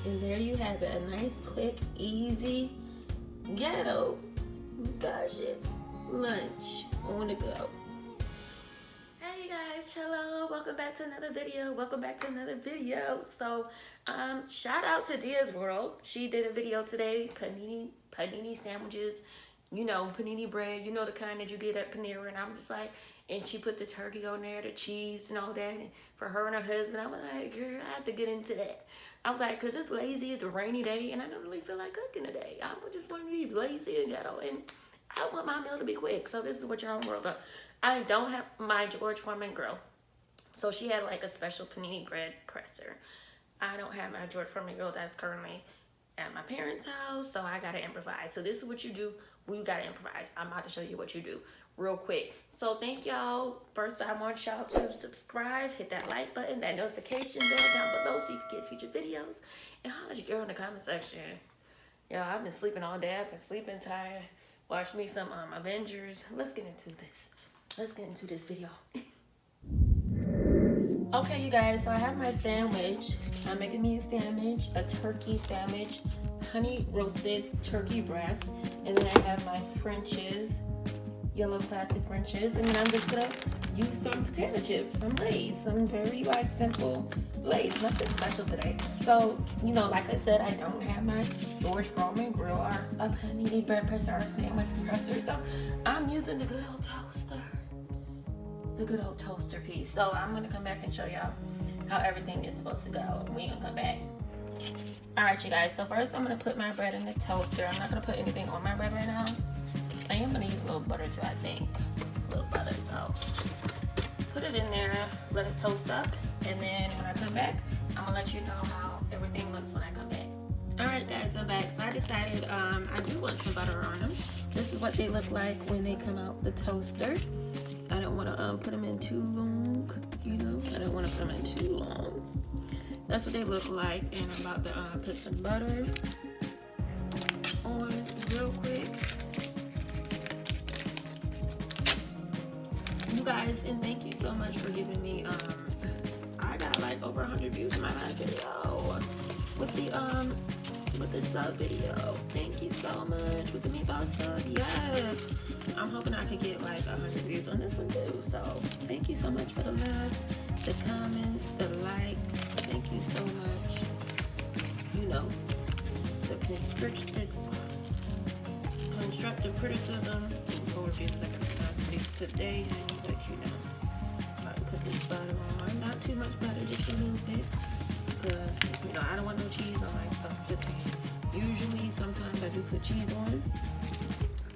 And there you have it, a nice, quick, easy, ghetto budget lunch on the go. Hey you guys, hello, welcome back to another video. So shout out to Dia's World. She did a video today, panini sandwiches, you know, panini bread, you know, the kind that you get at Panera. And I'm just like, and she put the turkey on there, the cheese and all that, and for her and her husband. I was like, girl, I have to get into that. I was like, because it's lazy, it's a rainy day, and I don't really feel like cooking today. I just want to be lazy and ghetto, and I want my meal to be quick. So this is what y'all world up. I don't have my George Foreman grill. So she had like a special panini bread presser. I don't have my George Foreman grill. That's currently at my parents' house, so I gotta improvise. So this is what you do when you gotta improvise. I'm about to show you what you do real quick. So thank y'all. First, I want y'all to subscribe, hit that like button, that notification bell down below so you can get future videos, and holler at your girl in the comment section. Y'all, I've been sleeping all day. I've been sleeping tired. Watch me some Avengers. Let's get into this. Let's get into this video. Okay, you guys, so I have my sandwich. I'm making me a sandwich, a turkey sandwich, honey roasted turkey breast, and then I have my French's, yellow classic French's, and then I'm just gonna use some potato chips, some Lay's, some very like simple Lay's, nothing special today. So, you know, like I said, I don't have my George Foreman grill or a panini bread presser or a sandwich presser, so I'm using the good old toaster. The good old toaster piece. So I'm gonna come back and show y'all how everything is supposed to go. We gonna come back. All right, you guys. So first I'm gonna put my bread in the toaster. I'm not gonna put anything on my bread right now. I am gonna use a little butter too, I think. A little butter. So put it in there, let it toast up, and then when I come back, I'm gonna let you know how everything looks when I come back. All right, guys, I'm back. So I decided I do want some butter on them. This is what they look like when they come out the toaster. I don't want to put them in too long, you know. I don't want to put them in too long. That's what they look like, and I'm about to put some butter on real quick. You guys, and thank you so much for giving me. I got like over 100 views in my last video with the sub video. Thank you so much with the meatball sub. Yes. I'm hoping I could get like 100 views on this one too. So thank you so much for the love, the comments, the likes. Thank you so much. You know, the constructive criticism. Lord Jesus, I cannot speak today, but you know, I put this butter on. Not too much butter, just a little bit. Because, you know, I don't want no cheese on my stuff today. Usually, sometimes I do put cheese on.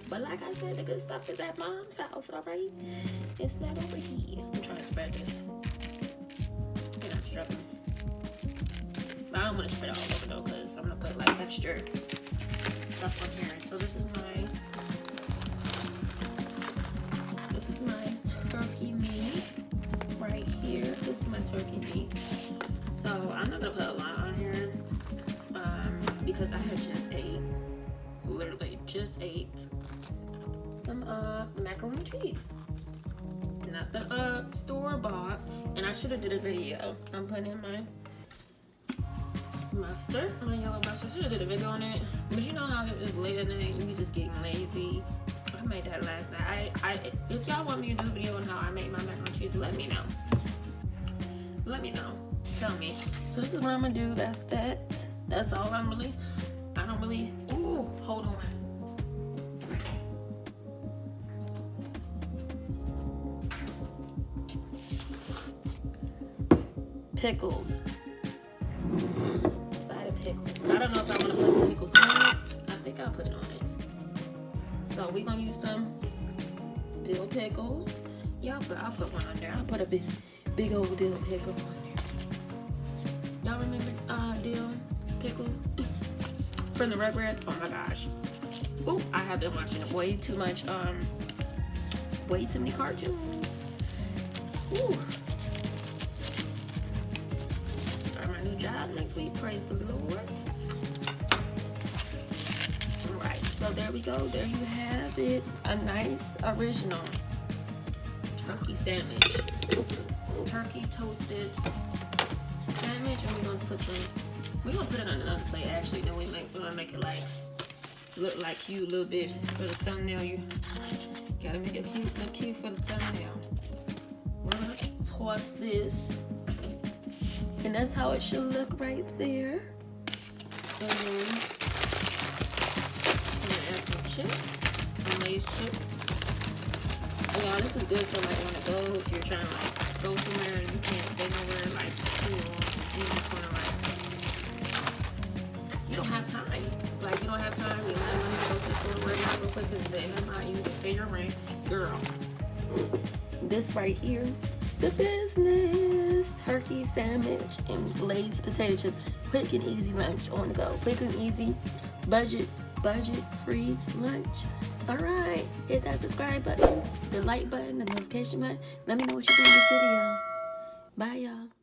But like I said, the good stuff is at mom's house, alright? It's not over here. I'm trying to spread this. And I'm struggling. But I don't want to spread it all over though, because I'm going to put like extra stuff on here. So this is my turkey meat right here. This is my turkey meat. So I'm not going to put a lot on here because I had just ate, literally just ate some macaroni and cheese, not the store-bought. And I should have did a video. I'm putting in my mustard, my yellow mustard. I should have did a video on it, but you know how it is late at night and you just getting lazy. I made that last night. If y'all want me to do a video on how I make my macaroni and cheese, let me know. Let me know. Tell me. So this is what I'm gonna do. That's that. That's all I don't really. Ooh, hold on. Pickles. Side of pickles. I don't know if I want to put the pickles on it. I think I'll put it on it. So we're gonna use some dill pickles. Yeah, I'll put one on there. I'll put a big old dill pickle on there. Y'all remember dill pickles from the Rugrats? Oh my gosh. Ooh, I have been watching way too much, way too many cartoons. Ooh. Start my new job next week. Praise the Lord. Alright, so there we go. There you have it. A nice original turkey sandwich. Turkey toasted sandwich, and we're gonna put some We're gonna put it on another plate actually, then we're gonna make it like look like cute a little bit for the thumbnail. You gotta make it cute, look cute for the thumbnail. We're gonna toss this, and that's how it should look right there. And then I'm gonna add some chips, some Lay's chips. And y'all, this is good for like when to go, if you're trying to like go somewhere and you can't stay nowhere like too long. You just wanna like, you don't have time. Like you don't have time. You let me go to the store right now real quick because it's the end of my, you just pay your rent, girl. This right here, the business turkey sandwich and glazed potato chips. Quick and easy lunch on the go. Quick and easy, budget free lunch. All right, hit that subscribe button, the like button, the notification button. Let me know what you think of this video. Bye, y'all.